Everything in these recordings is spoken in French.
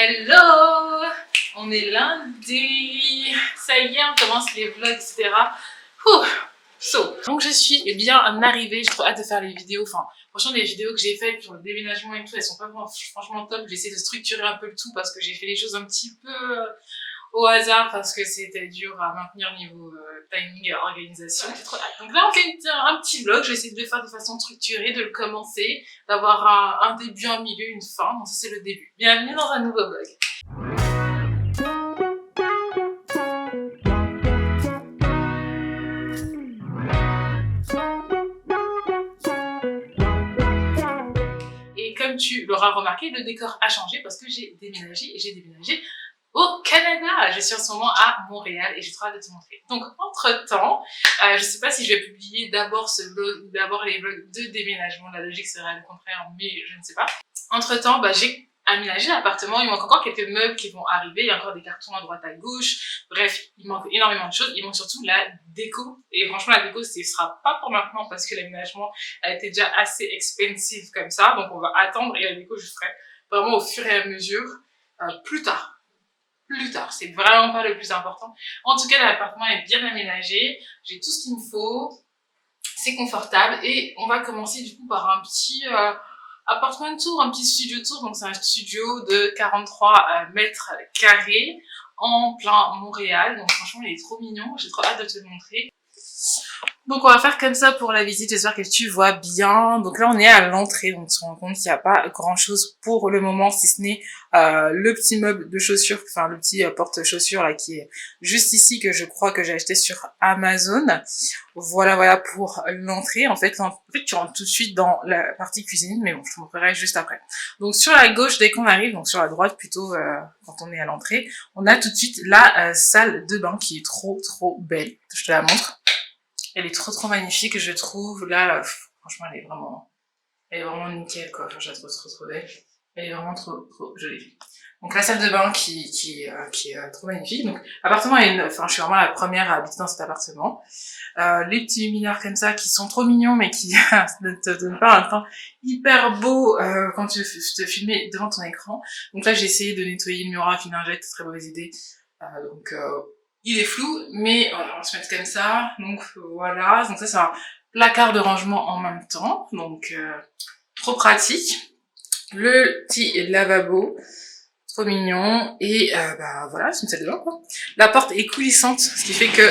Hello! On est lundi, ça y est, on commence les vlogs, etc. Donc je suis bien arrivée, j'ai trop hâte de faire les vidéos, enfin franchement les vidéos que j'ai faites sur le déménagement et tout, elles sont pas franchement top. J'ai essayé de structurer un peu le tout parce que j'ai fait les choses un petit peu au hasard parce que c'était dur à maintenir niveau timing et organisation. J'ai trop hâte. Donc là on fait un petit vlog, je vais essayer de le faire de façon structurée, de le commencer, d'avoir un début, un milieu, une fin. Donc ça c'est le début. Bienvenue dans un nouveau vlog. Et comme tu l'auras remarqué, le décor a changé parce que j'ai déménagé au Canada. Je suis en ce moment à Montréal et j'ai trop hâte de te montrer. Donc entre temps, je sais pas si je vais publier d'abord ce vlog ou d'abord les vlogs de déménagement. La logique serait le contraire, mais je ne sais pas. Entre temps, j'ai aménagé l'appartement. Il manque encore quelques meubles qui vont arriver. Il y a encore des cartons à droite à gauche. Bref, il manque énormément de choses. Il manque surtout la déco. Et franchement, la déco, ce sera pas pour maintenant parce que l'aménagement a été déjà assez expensive comme ça. Donc on va attendre et la déco, je ferai vraiment au fur et à mesure plus tard. C'est vraiment pas le plus important. En tout cas, l'appartement est bien aménagé. J'ai tout ce qu'il me faut. C'est confortable. Et on va commencer du coup par un petit appartement tour, un petit studio tour. Donc c'est un studio de 43 mètres carrés en plein Montréal. Donc franchement, il est trop mignon. J'ai trop hâte de te le montrer. Donc on va faire comme ça pour la visite, j'espère que tu vois bien. Donc là on est à l'entrée, donc tu te rends compte qu'il n'y a pas grand chose pour le moment si ce n'est le petit meuble de chaussures, enfin le petit porte-chaussures là qui est juste ici que je crois que j'ai acheté sur Amazon. Voilà pour l'entrée. En fait tu rentres tout de suite dans la partie cuisine, mais bon je te montrerai juste après. Donc sur la gauche dès qu'on arrive, donc sur la droite plutôt quand on est à l'entrée, on a tout de suite la salle de bain qui est trop belle. Je te la montre. Elle est trop magnifique, je trouve. Là, franchement, elle est vraiment nickel, quoi. Enfin, je la trouve trop belle. Elle est vraiment trop jolie. Donc, la salle de bain qui est trop magnifique. Donc, l'appartement je suis vraiment la première à habiter dans cet appartement. Les petits luminaires comme ça, qui sont trop mignons, mais qui ne te donnent pas un teint hyper beau, quand tu te filmer devant ton écran. Donc là, j'ai essayé de nettoyer le miroir avec une lingette, très mauvaise idée. Il est flou, mais on va se mettre comme ça. Donc voilà, donc ça c'est un placard de rangement en même temps, donc trop pratique. Le petit lavabo, trop mignon, et voilà, c'est une salle de bain quoi. La porte est coulissante, ce qui fait que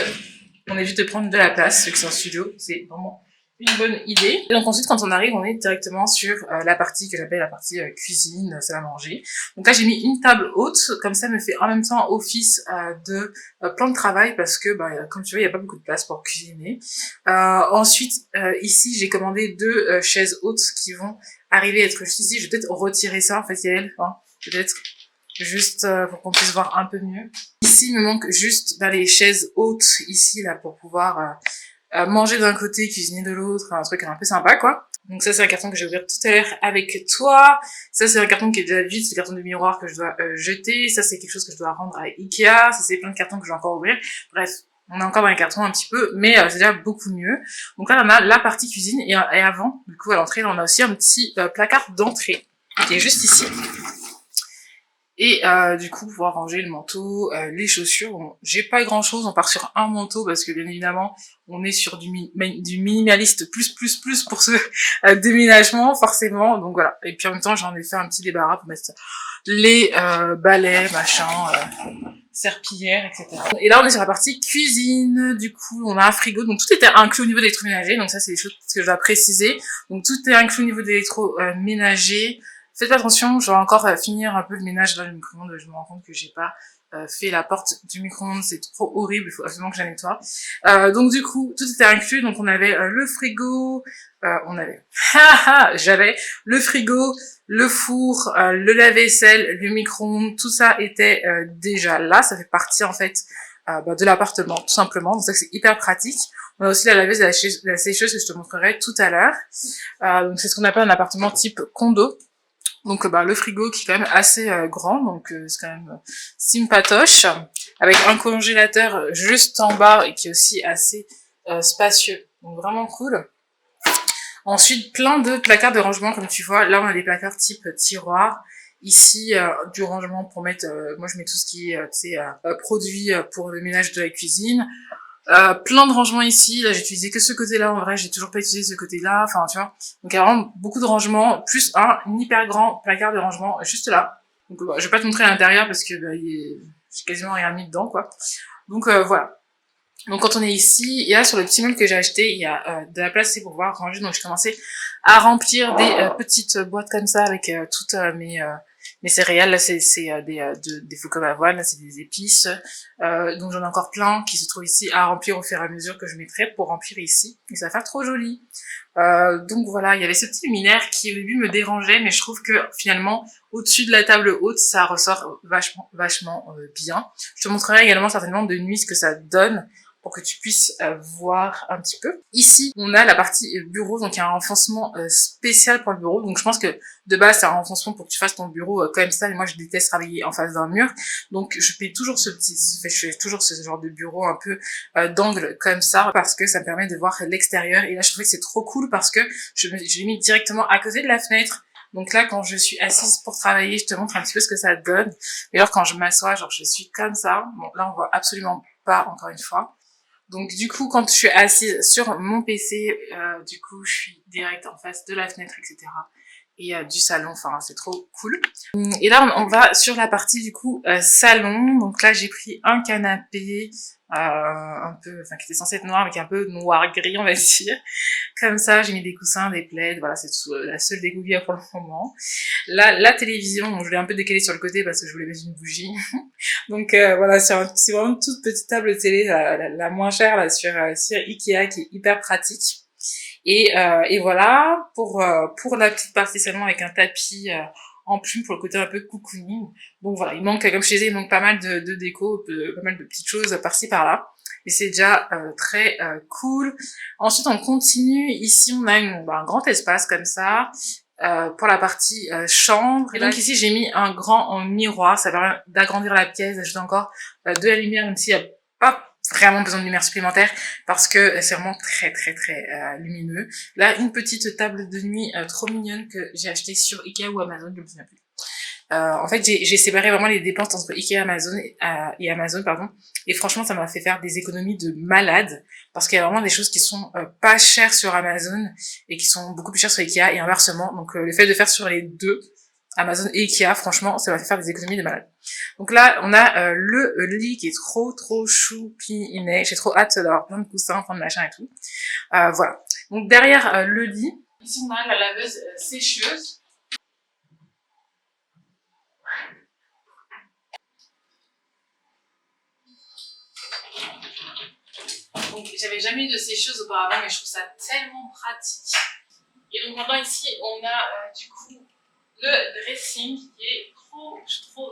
on évite de prendre de la place, vu que c'est un studio, c'est vraiment une bonne idée. Et donc ensuite quand on arrive, on est directement sur la partie que j'appelle la partie cuisine, salle à manger. Donc là j'ai mis une table haute, comme ça me fait en même temps office de plan de travail parce que comme tu vois il n'y a pas beaucoup de place pour cuisiner. Ensuite ici j'ai commandé deux chaises hautes qui vont arriver à être juste ici. Je vais peut-être retirer ça en fait Yael, peut-être juste pour qu'on puisse voir un peu mieux. Ici il me manque juste les chaises hautes ici là pour pouvoir manger d'un côté, cuisiner de l'autre, un truc un peu sympa quoi. Donc ça c'est un carton que je vais ouvrir tout à l'heure avec toi. Ça c'est un carton qui est déjà vide, c'est le carton de miroir que je dois jeter. Ça c'est quelque chose que je dois rendre à Ikea. Ça c'est plein de cartons que je vais encore ouvrir. Bref, on est encore dans les cartons un petit peu, mais c'est déjà beaucoup mieux. Donc là on a la partie cuisine et avant, du coup à l'entrée, on a aussi un petit placard d'entrée qui est juste ici. Et du coup pouvoir ranger le manteau, les chaussures. Bon, j'ai pas grand chose, on part sur un manteau parce que bien évidemment on est sur du minimaliste plus pour ce déménagement forcément. Donc voilà. Et puis en même temps j'en ai fait un petit débarras pour mettre les balais, serpillières, etc. Et là on est sur la partie cuisine. Du coup on a un frigo, donc tout était inclus au niveau des électroménagers. Donc ça c'est des choses que je dois préciser. Donc tout est inclus au niveau des électroménagers. Faites attention, je vais encore finir un peu le ménage dans le micro-ondes. Je me rends compte que j'ai pas fait la porte du micro-ondes, c'est trop horrible, il faut absolument que je la nettoie. Donc du coup, tout était inclus. Donc on avait le frigo, j'avais le frigo, le four, le lave-vaisselle, le micro-ondes, tout ça était déjà là. Ça fait partie en fait de l'appartement, tout simplement. Donc ça c'est hyper pratique. On a aussi la laveuse et la sécheuse que je te montrerai tout à l'heure. Donc c'est ce qu'on appelle un appartement type condo. Donc le frigo qui est quand même assez grand, donc c'est quand même sympatoche, avec un congélateur juste en bas et qui est aussi assez spacieux, donc vraiment cool. Ensuite plein de placards de rangement comme tu vois, là on a des placards type tiroir Ici, du rangement pour mettre, moi je mets tout ce qui est produits pour le ménage de la cuisine. Plein de rangements ici, là j'ai utilisé que ce côté-là, en vrai j'ai toujours pas utilisé ce côté-là, enfin tu vois. Donc il y a vraiment beaucoup de rangements, plus un hyper grand placard de rangement juste là. Donc je vais pas te montrer à l'intérieur parce que j'ai quasiment rien mis dedans quoi. Donc voilà. Donc quand on est ici, et là sur le petit meuble que j'ai acheté, il y a de la place pour pouvoir ranger, donc j'ai commencé à remplir des petites boîtes comme ça avec toutes mes céréales. Là c'est des faux comme avoine, là c'est des épices, donc j'en ai encore plein qui se trouvent ici à remplir au fur et à mesure que je mettrai pour remplir ici, et ça va faire trop joli. Donc voilà, il y avait ce petit luminaire qui au début me dérangeait, mais je trouve que finalement au-dessus de la table haute ça ressort vachement bien. Je te montrerai également certainement de nuit ce que ça donne pour que tu puisses voir un petit peu. Ici, on a la partie bureau, donc il y a un renfoncement spécial pour le bureau. Donc je pense que de base, c'est un renfoncement pour que tu fasses ton bureau comme ça. Et moi, je déteste travailler en face d'un mur. Donc je fais toujours je fais toujours ce genre de bureau un peu d'angle comme ça parce que ça me permet de voir l'extérieur. Et là, je trouvais que c'est trop cool parce que je l'ai mis directement à côté de la fenêtre. Donc là, quand je suis assise pour travailler, je te montre un petit peu ce que ça donne. Et alors, quand je m'assois, genre, je suis comme ça. Bon, là, on voit absolument pas, encore une fois. Donc du coup, quand je suis assise sur mon PC, du coup, je suis direct en face de la fenêtre, etc. Et du salon, enfin, c'est trop cool. Et là, on va sur la partie du coup salon. Donc là, j'ai pris un canapé un peu, enfin, qui était censé être noir, mais qui est un peu noir-gris, on va dire. Comme ça, j'ai mis des coussins, des plaids. Voilà, c'est la seule déco qu'il y a pour le moment. Là, la télévision, donc je l'ai un peu décalée sur le côté parce que je voulais mettre une bougie. Donc voilà, c'est vraiment une toute petite table télé, la moins chère là sur Ikea qui est hyper pratique. Et voilà pour la petite partie seulement avec un tapis en plume pour le côté un peu cocooning. Donc voilà, il manque, comme je disais, il manque pas mal de déco, pas mal de petites choses par-ci par-là. Et c'est déjà très cool. Ensuite, on continue. Ici, on a un grand espace comme ça. Pour la partie chambre. Et donc ici, j'ai mis un grand miroir. Ça permet d'agrandir la pièce, d'ajouter encore de la lumière, même s'il n'y a pas vraiment besoin de lumière supplémentaire parce que c'est vraiment très lumineux. Là, une petite table de nuit trop mignonne que j'ai achetée sur Ikea ou Amazon, je me souviens plus. En fait, j'ai séparé vraiment les dépenses entre Ikea et Amazon, pardon. Et franchement, ça m'a fait faire des économies de malade parce qu'il y a vraiment des choses qui sont pas chères sur Amazon et qui sont beaucoup plus chères sur Ikea et inversement. Donc, le fait de faire sur les deux, Amazon et Ikea, franchement, ça m'a fait faire des économies de malade. Donc là, on a le lit qui est trop choupinet. J'ai trop hâte d'avoir plein de coussins, plein de machins et tout. Voilà. Donc derrière le lit, ici on a la laveuse sécheuse. Donc j'avais jamais eu de sécheuse auparavant, mais je trouve ça tellement pratique. Et donc maintenant ici, on a du coup le dressing qui est trop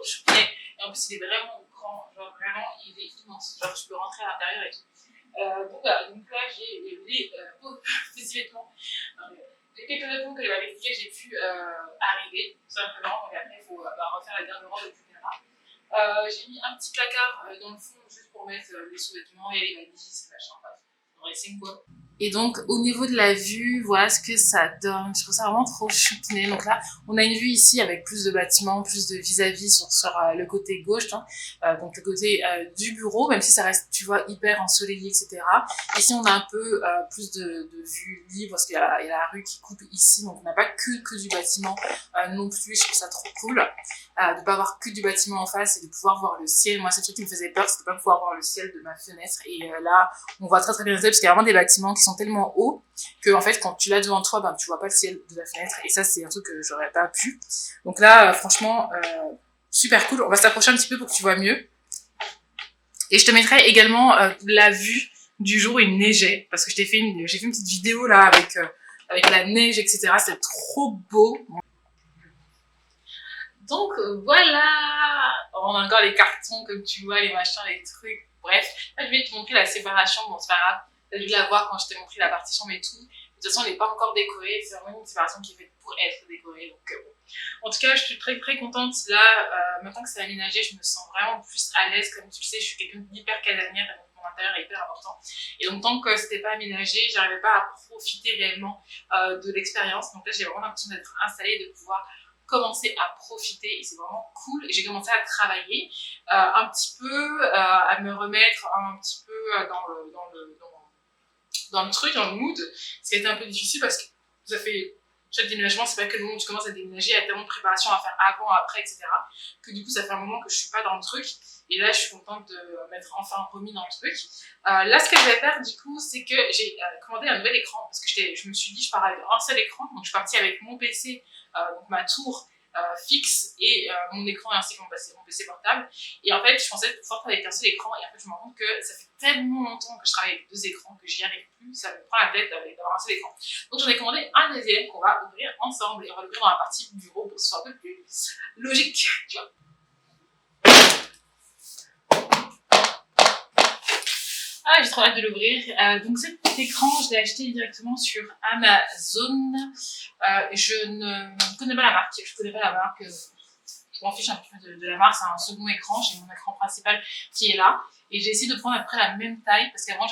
choupinet. Et en plus il est vraiment grand, genre vraiment il est immense. Genre je peux rentrer à l'intérieur et tout. Donc voilà, donc là j'ai les petits vêtements. Les quelques vêtements que j'avais expliqué, j'ai pu arriver, tout simplement. Donc après il faut refaire la garde-robe, etc. J'ai mis un petit placard dans le fond juste pour mettre les sous-vêtements et les valises, machin, bref. Dressing quoi. Et donc au niveau de la vue, voilà ce que ça donne. Je trouve ça vraiment trop choupiné. Donc là, on a une vue ici avec plus de bâtiments, plus de vis-à-vis sur le côté gauche, hein. Donc le côté du bureau, même si ça reste, tu vois, hyper ensoleillé, etc. Ici, on a un peu plus de vue libre parce qu'il y a la rue qui coupe ici, donc on n'a pas que du bâtiment non plus. Je trouve ça trop cool de pas avoir que du bâtiment en face et de pouvoir voir le ciel. Moi, c'est le truc qui me faisait peur, c'était de pas pouvoir voir le ciel de ma fenêtre. Et là, on voit très bien le ciel parce qu'il y a vraiment des bâtiments qui sont tellement hauts que en fait quand tu l'as devant toi, ben tu vois pas le ciel de la fenêtre et ça c'est un truc que j'aurais pas pu. Donc là franchement super cool. On va s'approcher un petit peu pour que tu vois mieux. Et je te mettrai également la vue du jour où il neigeait parce que j'ai fait une petite vidéo là avec la neige, etc. C'était trop beau. Donc voilà, on a encore les cartons comme tu vois, les machins, les trucs, bref. Là, je vais te montrer la séparation, bon c'est pas grave, t'as dû la voir quand je t'ai montré la partie chambre et tout. De toute façon, elle n'est pas encore décorée, c'est vraiment une séparation qui est faite pour être décorée, donc bon. En tout cas, je suis très contente. Là, maintenant que c'est aménagé, je me sens vraiment plus à l'aise. Comme tu le sais, je suis quelqu'un d'hyper casanière, donc mon intérieur est hyper important. Et donc tant que c'était pas aménagé, j'arrivais pas à profiter réellement de l'expérience. Donc là, j'ai vraiment l'impression d'être installée, de pouvoir commencé à profiter et c'est vraiment cool. Et j'ai commencé à travailler un petit peu, à me remettre un petit peu dans le truc, dans le mood. Ce qui a été un peu difficile parce que ça fait chaque déménagement, c'est pas que le moment où tu commences à déménager, il y a tellement de préparation à faire avant, après, etc. que du coup, ça fait un moment que je suis pas dans le truc. Et là, je suis contente de m'être enfin remis dans le truc. Là, ce que je vais faire, du coup, c'est que j'ai commandé un nouvel écran parce que je me suis dit, je pars avec un seul écran. Donc, je suis partie avec mon PC, donc ma tour fixe et mon écran ainsi que mon PC portable. Et en fait, je pensais pouvoir travailler avec un seul écran. Et en fait, je me rends compte que ça fait tellement longtemps que je travaille avec 2 écrans que j'y arrive plus. Ça me prend la tête d'avoir un seul écran. Donc, j'en ai commandé un deuxième qu'on va ouvrir ensemble et on va l'ouvrir dans la partie bureau pour que ce soit un peu plus logique, tu vois. Ah, j'ai trop hâte de l'ouvrir. Donc cet écran, je l'ai acheté directement sur Amazon. Je ne connais pas la marque. Je m'en fiche un peu de la marque. C'est un second écran. J'ai mon écran principal qui est là. Et j'ai essayé de prendre à peu près la même taille parce qu'avant,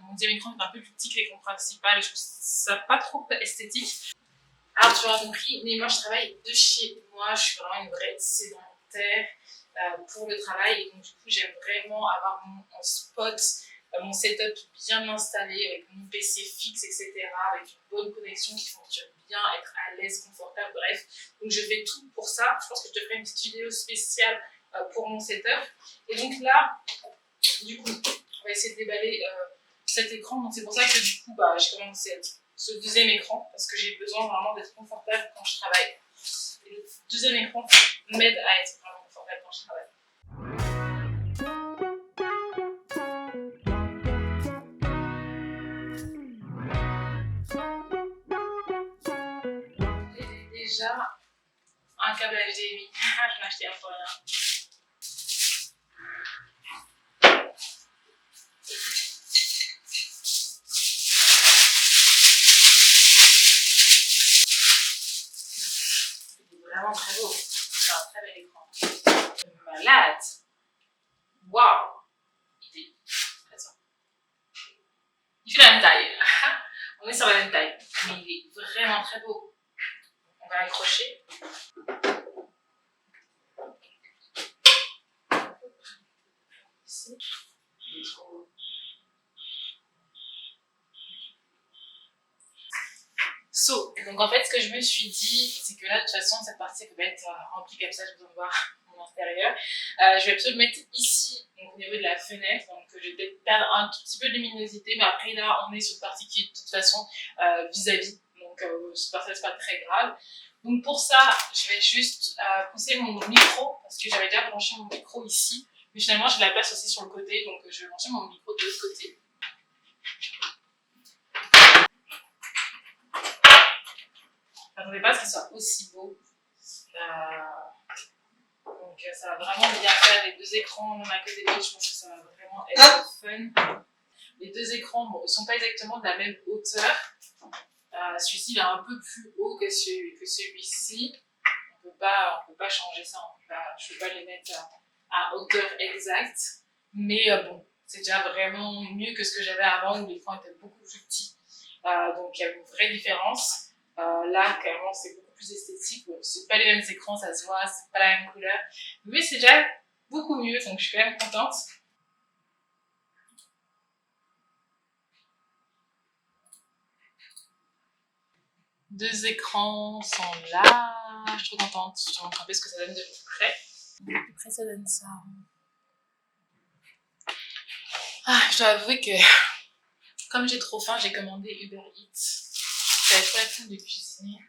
mon deuxième écran était un peu plus petit que l'écran principal et je trouve ça pas trop esthétique. Alors, tu auras compris, mais moi, je travaille de chez moi. Je suis vraiment une vraie sédentaire pour le travail. Et donc, du coup, j'aime vraiment avoir mon spot, mon setup bien installé avec mon PC fixe, etc. Avec une bonne connexion qui fonctionne bien, être à l'aise, confortable, bref. Donc, je fais tout pour ça. Je pense que je te ferai une petite vidéo spéciale pour mon setup. Et donc là, du coup, on va essayer de déballer cet écran. Donc, c'est pour ça que du coup, j'ai commencé ce deuxième écran parce que j'ai besoin vraiment d'être confortable quand je travaille. Et le deuxième écran m'aide à être vraiment confortable quand je travaille. J'ai déjà un câble HDMI. Je l'ai acheté un peu rien. Vraiment très beau. C'est un très bel écran. Malade. Waouh. Il est très bien. Il fait la même taille. On est sur la même taille. Mais il est vraiment très beau. On va l'accrocher. Ici. Il est trop beau. Donc en fait, ce que je me suis dit, c'est que là, de toute façon, cette partie peut être remplie comme ça, je vous en voir mon intérieur. Je vais plutôt le mettre ici, donc au niveau de la fenêtre, donc je vais peut-être perdre un tout petit peu de luminosité, mais après là, on est sur une partie qui est de toute façon vis-à-vis, donc cette partie c'est pas très grave. Donc pour ça, je vais juste pousser mon micro, parce que j'avais déjà branché mon micro ici, mais finalement j'ai de la place aussi sur le côté, donc je vais brancher mon micro de l'autre côté. Je m'attendais pas à ce qu'il soit aussi beau. Donc ça va vraiment bien faire les 2 écrans l'un à côté de l'autre. Je pense que ça va vraiment être fun. Les 2 écrans, bon, ils sont pas exactement de la même hauteur. Celui-ci il est un peu plus haut que celui-ci. On peut pas changer ça. Je peux pas les mettre à hauteur exacte. Mais bon, c'est déjà vraiment mieux que ce que j'avais avant où l'écran était beaucoup plus petit. Donc il y a une vraie différence. Là, clairement, c'est beaucoup plus esthétique. Bon, c'est pas les mêmes écrans, ça se voit, c'est pas la même couleur. Mais c'est déjà beaucoup mieux, donc je suis quand même contente. Deux écrans sont là. Je suis trop contente. Je te montre un peu ce que ça donne de plus près. De plus près, ça donne ça. Je dois avouer que, comme j'ai trop faim, j'ai commandé Uber Eats. J'avais pas la flemme de cuisiner.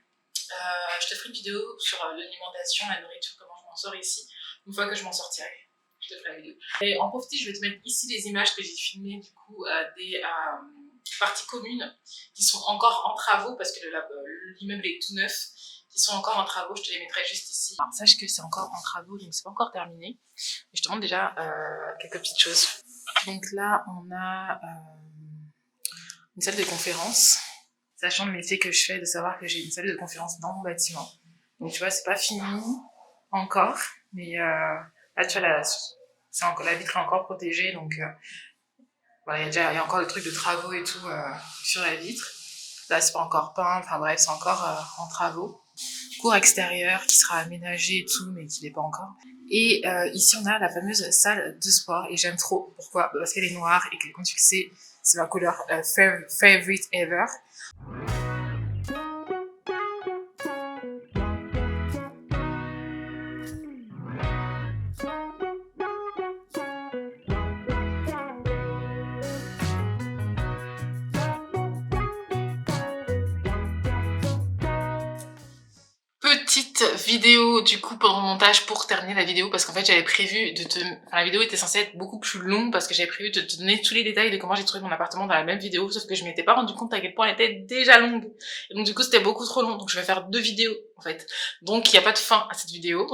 Je te ferai une vidéo sur l'alimentation, la nourriture, comment je m'en sors ici, une fois que je m'en sortirai. Je te ferai la vidéo. Et en profiter, je vais te mettre ici les images que j'ai filmées du coup des parties communes qui sont encore en travaux parce que l'immeuble est tout neuf, qui sont encore en travaux. Je te les mettrai juste ici. Alors, sache que c'est encore en travaux, donc c'est pas encore terminé. Mais je te montre déjà quelques petites choses. Donc là, on a une salle de conférence. Sachant le métier que je fais, de savoir que j'ai une salle de conférence dans mon bâtiment. Donc tu vois, c'est pas fini encore, mais là tu vois, la vitre est encore protégée, donc voilà, il y a encore le truc de travaux et tout sur la vitre. Là c'est pas encore peint, enfin bref, c'est encore en travaux. cours extérieur qui sera aménagé et tout, mais qui l'est pas encore. Et ici, on a la fameuse salle de sport, et j'aime trop. Pourquoi? Parce qu'elle est noire, et que, comme tu le sais, c'est ma couleur favorite ever. Petite vidéo du coup pendant le montage pour terminer la vidéo, parce qu'en fait j'avais prévu de te... Enfin, la vidéo était censée être beaucoup plus longue parce que j'avais prévu de te donner tous les détails de comment j'ai trouvé mon appartement dans la même vidéo, sauf que je m'étais pas rendu compte à quel point elle était déjà longue. Et donc du coup c'était beaucoup trop long, donc je vais faire 2 vidéos en fait. Donc il n'y a pas de fin à cette vidéo.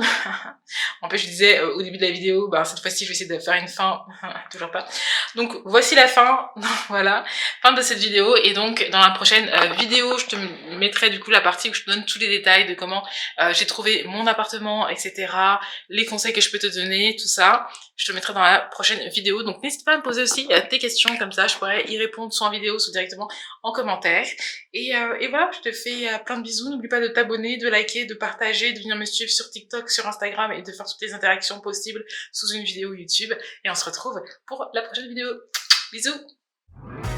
En plus je disais au début de la vidéo, bah cette fois-ci je vais essayer de faire une fin, toujours pas. Donc voici la fin, voilà, fin de cette vidéo. Et donc dans la prochaine vidéo je te mettrai du coup la partie où je te donne tous les détails de comment j'ai trouvé mon appartement, etc. Les conseils que je peux te donner, tout ça. Je te le mettrai dans la prochaine vidéo. Donc n'hésite pas à me poser aussi tes questions, comme ça je pourrais y répondre soit en vidéo, soit directement en commentaire. Et voilà, je te fais plein de bisous. N'oublie pas de t'abonner, de liker, de partager, de venir me suivre sur TikTok, sur Instagram et de faire toutes les interactions possibles sous une vidéo YouTube. Et on se retrouve pour la prochaine vidéo. Bisous!